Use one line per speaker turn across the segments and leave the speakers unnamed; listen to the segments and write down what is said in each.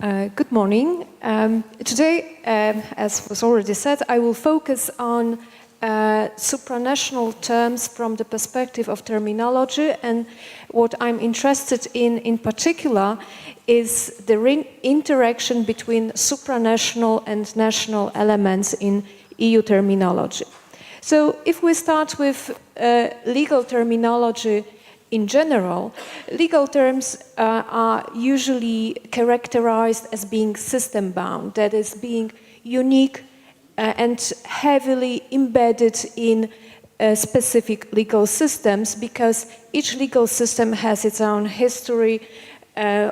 Good morning. Today, as was already said, I will focus on supranational terms from the perspective of terminology, and what I'm interested in particular is the interaction between supranational and national elements in EU terminology. So if we start with legal terminology in general, legal terms are usually characterized as being system-bound, that is, being unique and heavily embedded in specific legal systems, because each legal system has its own history,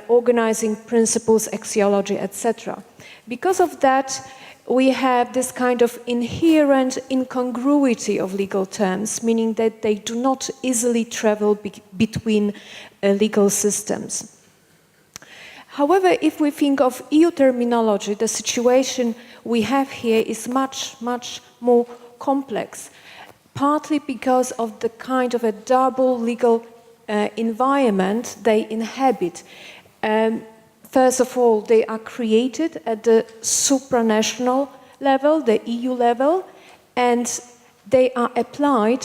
organizing principles, axiology, etc. Because of that, we have this kind of inherent incongruity of legal terms, meaning that they do not easily travel between legal systems. However, if we think of EU terminology, the situation we have here is much, much more complex, partly because of the kind of a double legal environment they inhabit. First of all, they are created at the supranational level, the EU level, and they are applied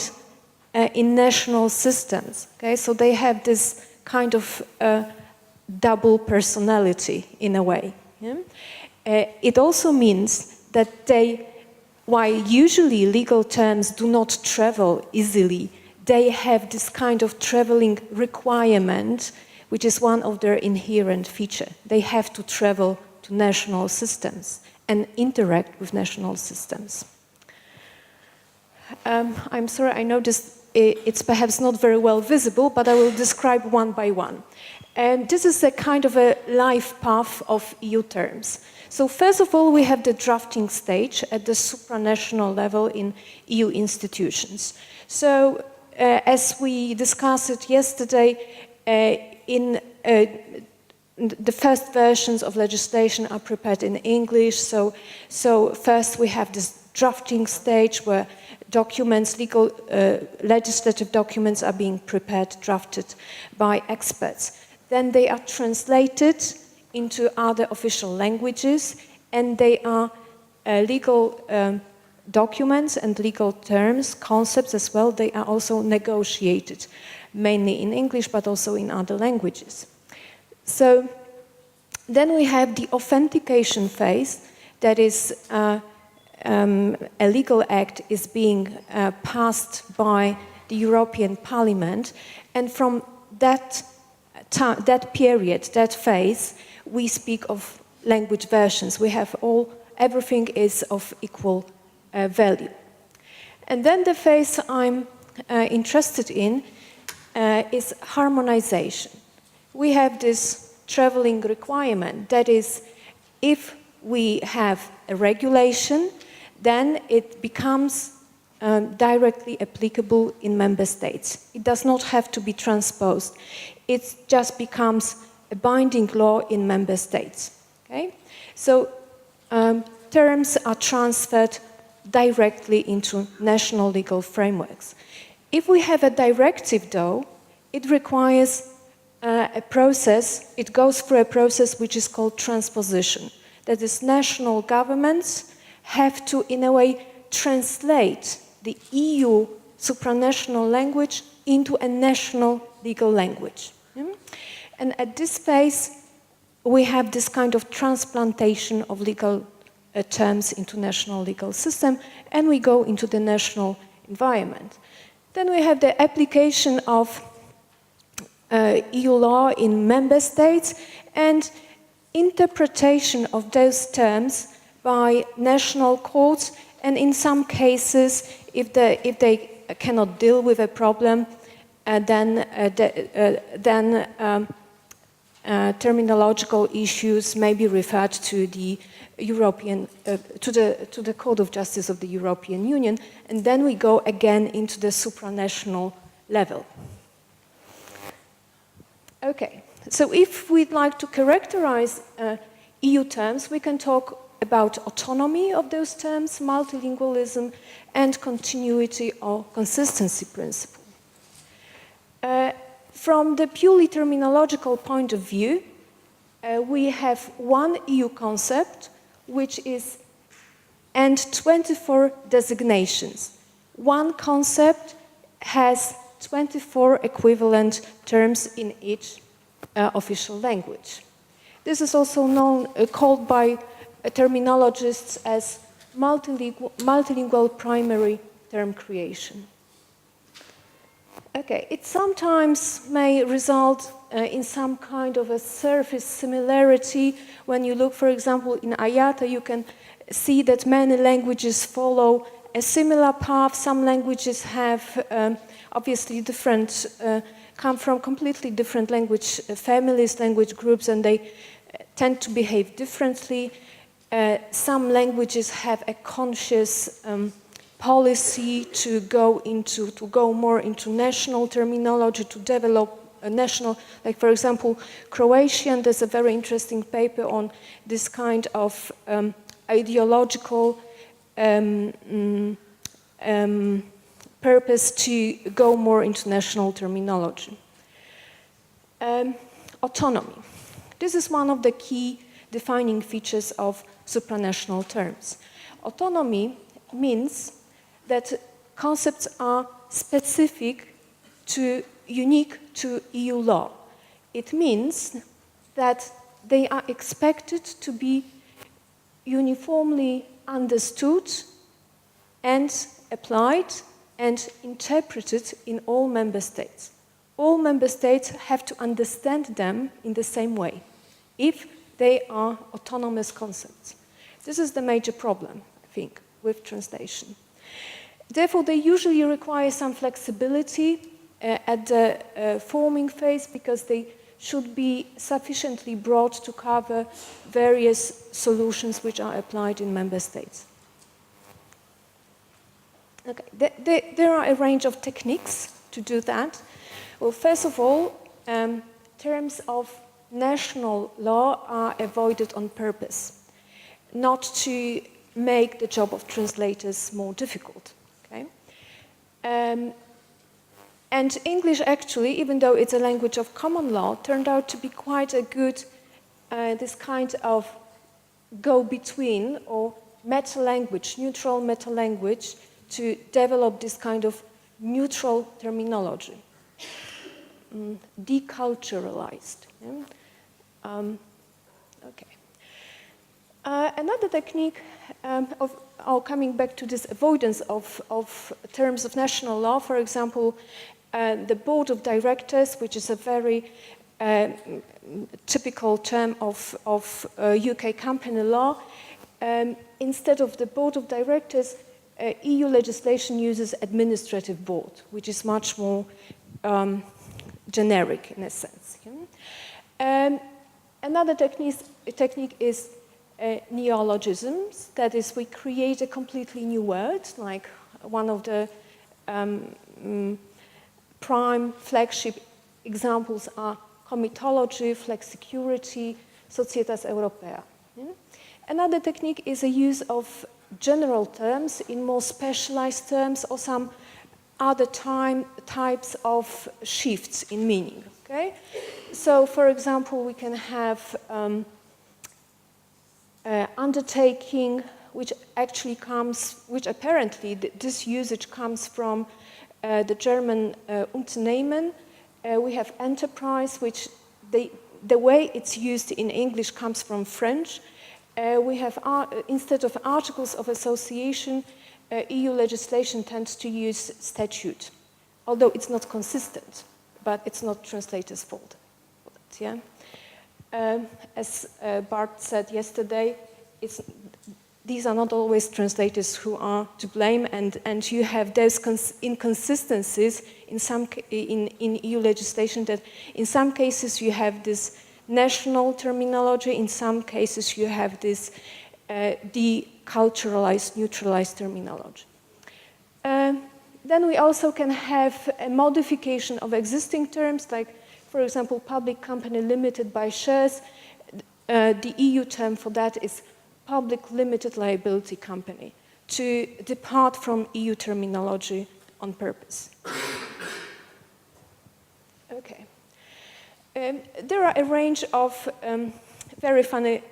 in national systems. Okay? So they have this kind of double personality in a way. Yeah? It also means that while usually legal terms do not travel easily, they have this kind of traveling requirement, which is one of their inherent features. They have to travel to national systems and interact with national systems. I'm sorry, I know it's perhaps not very well visible, but I will describe one by one. And this is a kind of a life path of EU terms. So first of all, we have the drafting stage at the supranational level in EU institutions. So as we discussed it yesterday, in the first versions of legislation are prepared in English. So first we have this drafting stage where documents, legislative documents are being prepared, drafted by experts. Then they are translated into other official languages, and they are legal documents and legal terms, concepts as well. They are also negotiated, mainly in English, but also in other languages. So then we have the authentication phase, that is a legal act is being passed by the European Parliament, and from that period, that phase, we speak of language versions. We have everything is of equal value. And then the phase I'm interested in is harmonization. We have this traveling requirement, that is, if we have a regulation, then it becomes directly applicable in member states. It does not have to be transposed. It just becomes a binding law in member states. Okay? So terms are transferred directly into national legal frameworks. If we have a directive, though, it requires a process, it goes through a process which is called transposition. That is, national governments have to, in a way, translate the EU supranational language into a national legal language. And at this phase, we have this kind of transplantation of legal terms into national legal system, and we go into the national environment. Then we have the application of EU law in member states and interpretation of those terms by national courts, and in some cases, if they cannot deal with a problem, then terminological issues may be referred to the European, to the Court of Justice of the European Union, and then we go again into the supranational level. Okay, so if we'd like to characterize EU terms, we can talk about autonomy of those terms, multilingualism, and continuity or consistency principle. From the purely terminological point of view, we have one EU concept, which is, and 24 designations. One concept has 24 equivalent terms in each official language. This is also known, called by terminologists as multilingual primary term creation. Okay, it sometimes may result in some kind of a surface similarity. When you look, for example, in IATA, you can see that many languages follow a similar path. Some languages have obviously different, come from completely different language families, language groups, and they tend to behave differently. Some languages have a conscious policy to go more into national terminology, to develop a national, like for example, Croatian. There's a very interesting paper on this kind of ideological purpose to go more into national terminology. Autonomy. This is one of the key defining features of supranational terms. Autonomy means that concepts are specific to, unique to EU law. It means that they are expected to be uniformly understood and applied and interpreted in all member states. All member states have to understand them in the same way, if they are autonomous concepts. This is the major problem, I think, with translation. Therefore, they usually require some flexibility at the forming phase, because they should be sufficiently broad to cover various solutions which are applied in member states. Okay. There are a range of techniques to do that. Well, first of all, terms of national law are avoided on purpose, not to make the job of translators more difficult. Okay? And English actually, even though it's a language of common law, turned out to be quite a good, this kind of go-between or meta-language, neutral meta-language, to develop this kind of neutral terminology, deculturalized. Yeah? Okay. Another technique coming back to this avoidance of terms of national law, for example, the board of directors, which is a very typical term of UK company law. Instead of the board of directors, EU legislation uses administrative board, which is much more generic in a sense. Another technique is neologisms. That is, we create a completely new word, like one of the prime flagship examples are comitology, flexicurity, societas europea. Another technique is a use of general terms in more specialized terms, or some other types of shifts in meaning. Okay? So, for example, we can have undertaking, which apparently this usage comes from the German Unternehmen. We have enterprise, which the way it's used in English comes from French. We have, instead of articles of association, EU legislation tends to use statute, although it's not consistent, but it's not translators' fault. Yeah? As Bart said yesterday, these are not always translators who are to blame, and you have those inconsistencies in EU legislation, that in some cases you have this national terminology, in some cases you have this deculturalized, neutralized terminology. Then we also can have a modification of existing terms, like, for example, public company limited by shares. The EU term for that is public limited liability company, to depart from EU terminology on purpose. Okay. There are a range of very funny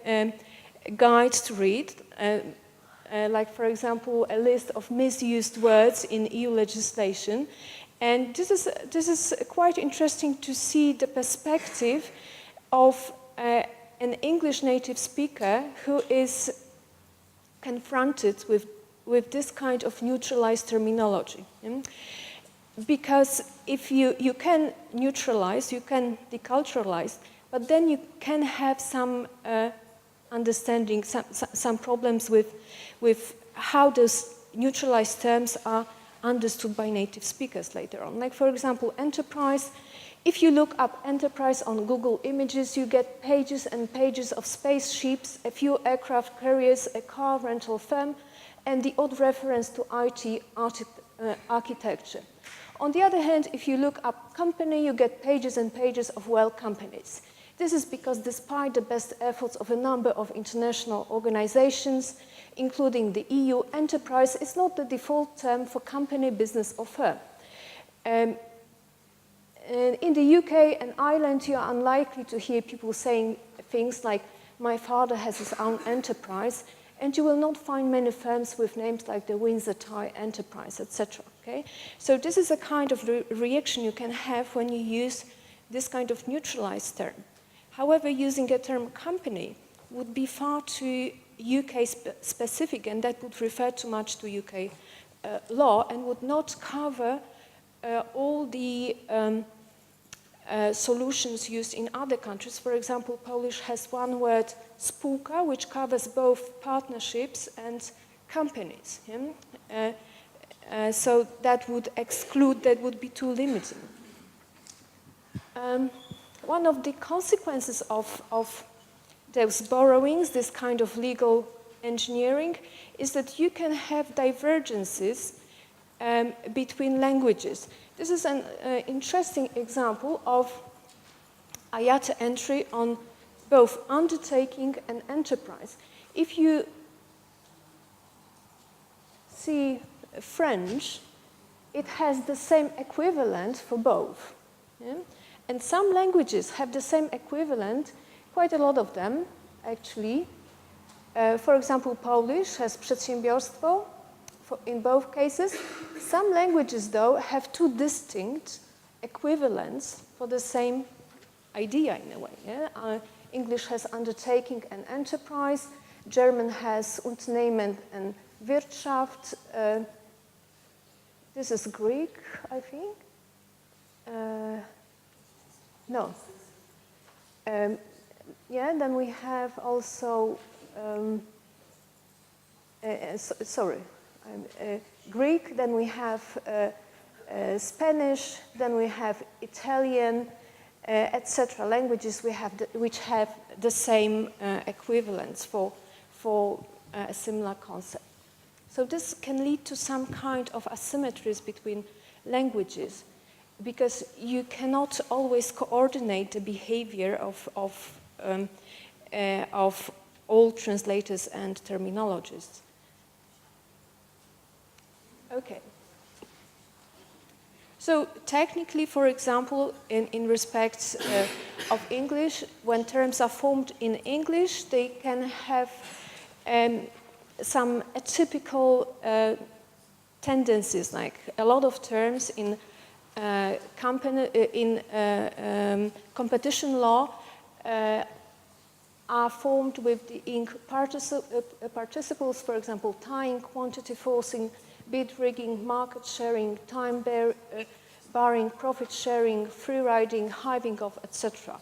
guide to read, like, for example, a list of misused words in EU legislation. And this is quite interesting to see the perspective of an English native speaker who is confronted with this kind of neutralized terminology. Because if you can neutralize, you can deculturalize, but then you can have some understanding, some problems with how those neutralized terms are understood by native speakers later on. Like, for example, enterprise. If you look up enterprise on Google Images, you get pages and pages of spaceships, a few aircraft carriers, a car rental firm, and the odd reference to IT architecture. On the other hand, if you look up company, you get pages and pages of well companies. This is because despite the best efforts of a number of international organizations, including the EU, enterprise is not the default term for company, business, or firm. In the UK and Ireland, you are unlikely to hear people saying things like, my father has his own enterprise, and you will not find many firms with names like the Windsor Tie Enterprise, etc. Okay? So this is a kind of reaction you can have when you use this kind of neutralized term. However, using a term company would be far too UK specific, and that would refer too much to UK law and would not cover all the solutions used in other countries. For example, Polish has one word, spółka, which covers both partnerships and companies. So that would exclude, that would be too limiting. One of the consequences of those borrowings, this kind of legal engineering, is that you can have divergences between languages. This is an interesting example of IATA entry on both undertaking and enterprise. If you see French, it has the same equivalent for both. Yeah? And some languages have the same equivalent, quite a lot of them, actually. For example, Polish has przedsiębiorstwo in both cases. Some languages, though, have two distinct equivalents for the same idea, in a way. Yeah? English has undertaking and enterprise. German has Unternehmen and Wirtschaft. This is Greek, I think. No. Yeah, then we have also, Greek, then we have Spanish, then we have Italian, etc. Languages which have the same equivalents for a similar concept. So this can lead to some kind of asymmetries between languages, because you cannot always coordinate the behavior of all translators and terminologists. Okay. So technically, for example, in respect of English, when terms are formed in English, they can have some atypical tendencies, like a lot of terms in competition law are formed with the ing participles, for example, tying, quantity forcing, bid rigging, market sharing, time barring, profit sharing, free riding, hiving off, etc.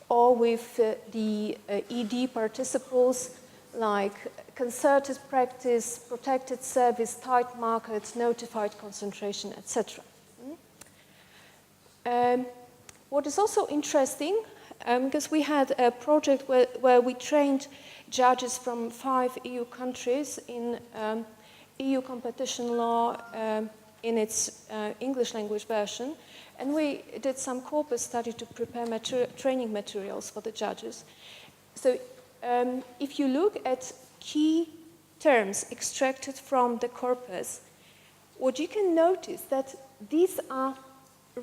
Or with the ed participles like concerted practice, protected service, tight market, notified concentration, etc. What is also interesting, because we had a project where we trained judges from 5 EU countries in EU competition law in its English language version, and we did some corpus study to prepare training materials for the judges. So if you look at key terms extracted from the corpus, what you can notice that these are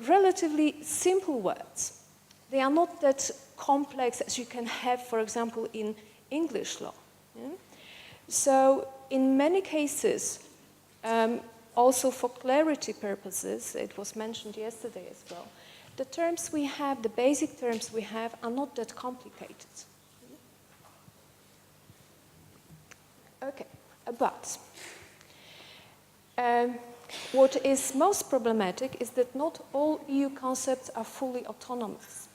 relatively simple words. They are not that complex as you can have, for example, in English law. Yeah? So in many cases, also for clarity purposes, it was mentioned yesterday as well, the terms we have, the basic terms we have, are not that complicated. Okay, but what is most problematic is that not all EU concepts are fully autonomous.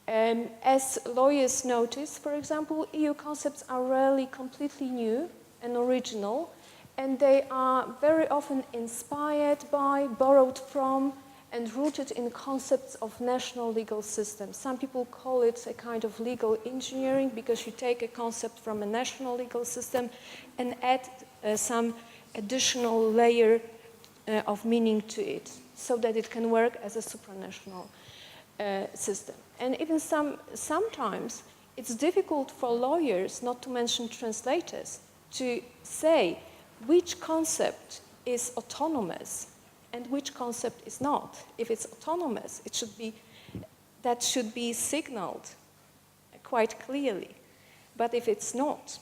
As lawyers notice, for example, EU concepts are rarely completely new and original, and they are very often inspired by, borrowed from, and rooted in concepts of national legal systems. Some people call it a kind of legal engineering because you take a concept from a national legal system and add some additional layer of meaning to it so that it can work as a supranational system. And even sometimes it's difficult for lawyers, not to mention translators, to say which concept is autonomous and which concept is not. If it's autonomous, that should be signaled quite clearly. But if it's not,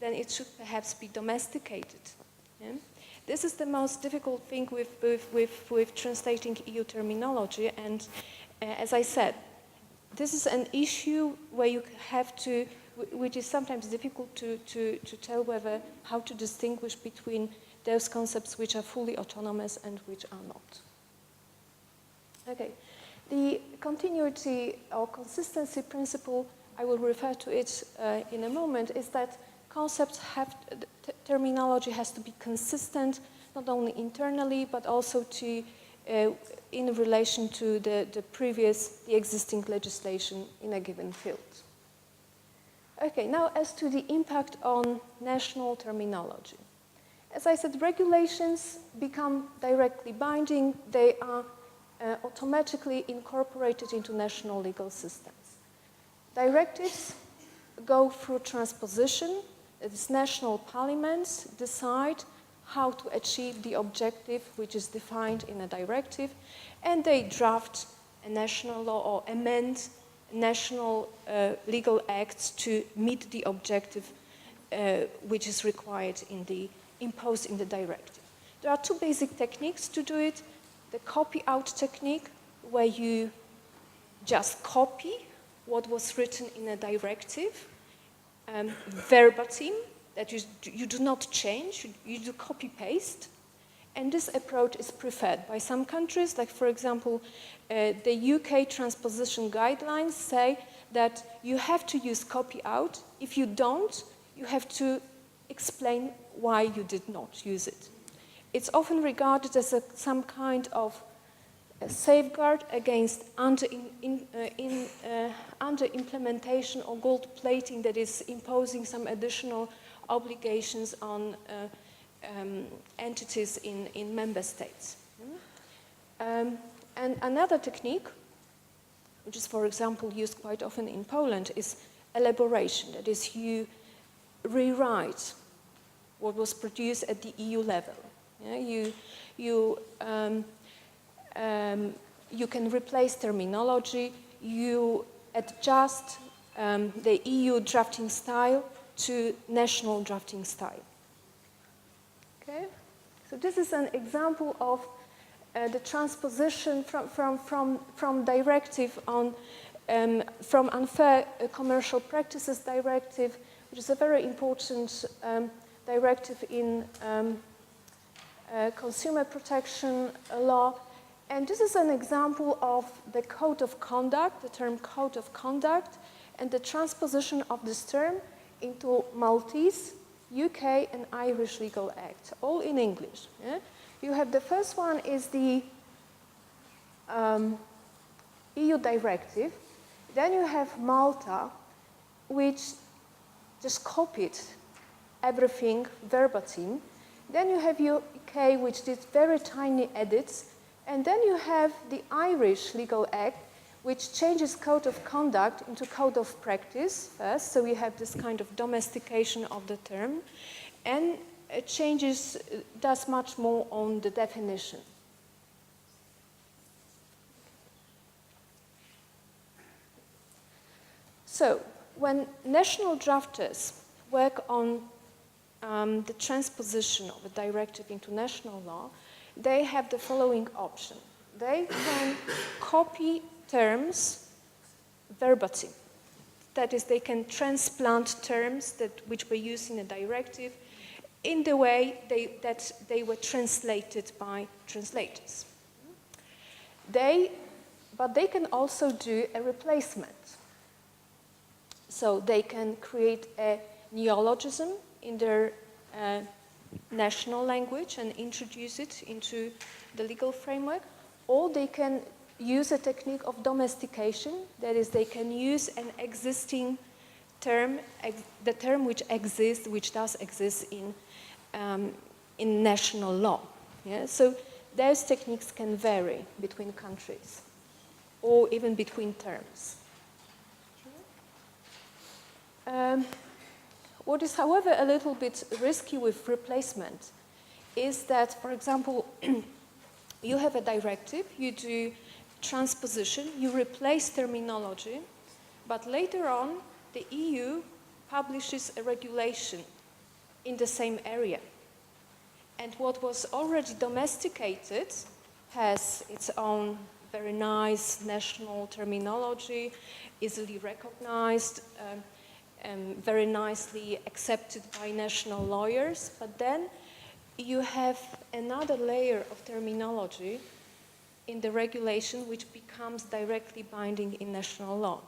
then it should perhaps be domesticated. Yeah? This is the most difficult thing with translating EU terminology, and as I said, this is an issue where you have to, which is sometimes difficult to tell how to distinguish between those concepts which are fully autonomous and which are not. Okay, the continuity or consistency principle, I will refer to it in a moment, is that concepts terminology has to be consistent, not only internally, but also in relation to the existing legislation in a given field. Okay, now as to the impact on national terminology. As I said, regulations become directly binding. They are automatically incorporated into national legal systems. Directives go through transposition. Its national parliaments decide how to achieve the objective which is defined in a directive, and they draft a national law or amend national legal acts to meet the objective which is required imposed in the directive. There are two basic techniques to do it. The copy-out technique, where you just copy what was written in a directive, verbatim, that you do not change, you do copy-paste. And this approach is preferred by some countries, like for example, the UK transposition guidelines say that you have to use copy-out. If you don't, you have to explain why you did not use it. It's often regarded as some kind of a safeguard against under-implementation or gold plating that is imposing some additional obligations on entities in member states. And another technique, which is, for example, used quite often in Poland, is elaboration. That is, you rewrite what was produced at the EU level. Yeah? You can replace terminology, you adjust the EU drafting style to national drafting style. Okay? So this is an example of the transposition from directive on, from unfair commercial practices directive, which is a very important directive in consumer protection law. And this is an example of the code of conduct, the term code of conduct, and the transposition of this term into Maltese, UK, and Irish legal acts, all in English. Yeah? You have the first one is the EU directive. Then you have Malta, which just copied everything verbatim. Then you have UK, which did very tiny edits. And then you have the Irish legal act, which changes code of conduct into code of practice first. So we have this kind of domestication of the term. And it does much more on the definition. So, when national drafters work on the transposition of a directive into national law, they have the following option. They can copy terms verbatim. That is, they can transplant terms which were used in a directive in the way that they were translated by translators. But they can also do a replacement. So they can create a neologism in their national language and introduce it into the legal framework, or they can use a technique of domestication, that is, they can use an existing term, the term which does exist in national law. Yeah? So those techniques can vary between countries, or even between terms. What is, however, a little bit risky with replacement is that, for example, you have a directive, you do transposition, you replace terminology, but later on the EU publishes a regulation in the same area. And what was already domesticated has its own very nice national terminology, easily recognized, very nicely accepted by national lawyers, but then you have another layer of terminology in the regulation which becomes directly binding in national law.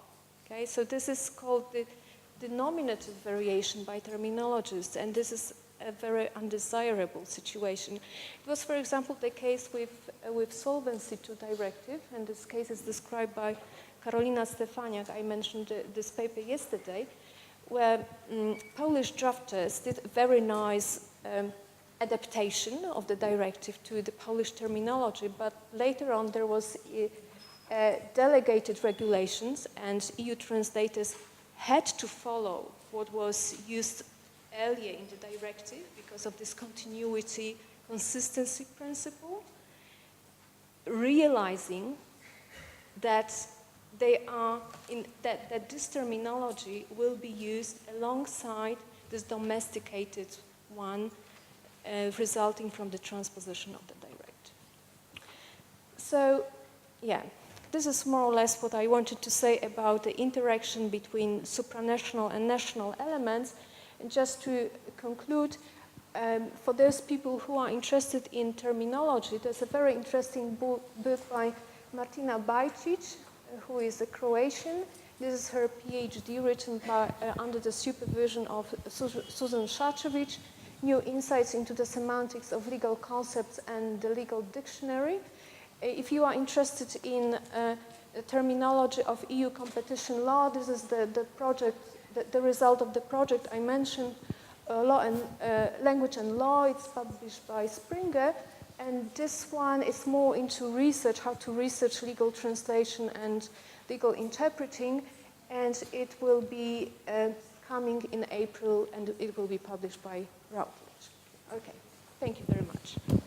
Okay, so this is called the nominative variation by terminologists, and this is a very undesirable situation. It was, for example, the case with Solvency II directive, and this case is described by Karolina Stefaniak. I mentioned this paper yesterday, where Polish drafters did a very nice adaptation of the directive to the Polish terminology, but later on there was delegated regulations, and EU translators had to follow what was used earlier in the directive because of this continuity, consistency principle, realizing that that this terminology will be used alongside this domesticated one resulting from the transposition of the directive. So, yeah, this is more or less what I wanted to say about the interaction between supranational and national elements. And just to conclude, for those people who are interested in terminology, there's a very interesting book by Martina Bajcic, who is a Croatian. This is her PhD written under the supervision of Susan Šačević, New Insights into the Semantics of Legal Concepts and the Legal Dictionary. If you are interested in the terminology of EU competition law, this is the project, the result of the project I mentioned, Law and Language and Law. It's published by Springer. And this one is more into research, how to research legal translation and legal interpreting. And it will be coming in April, and it will be published by Routledge. Okay, thank you very much.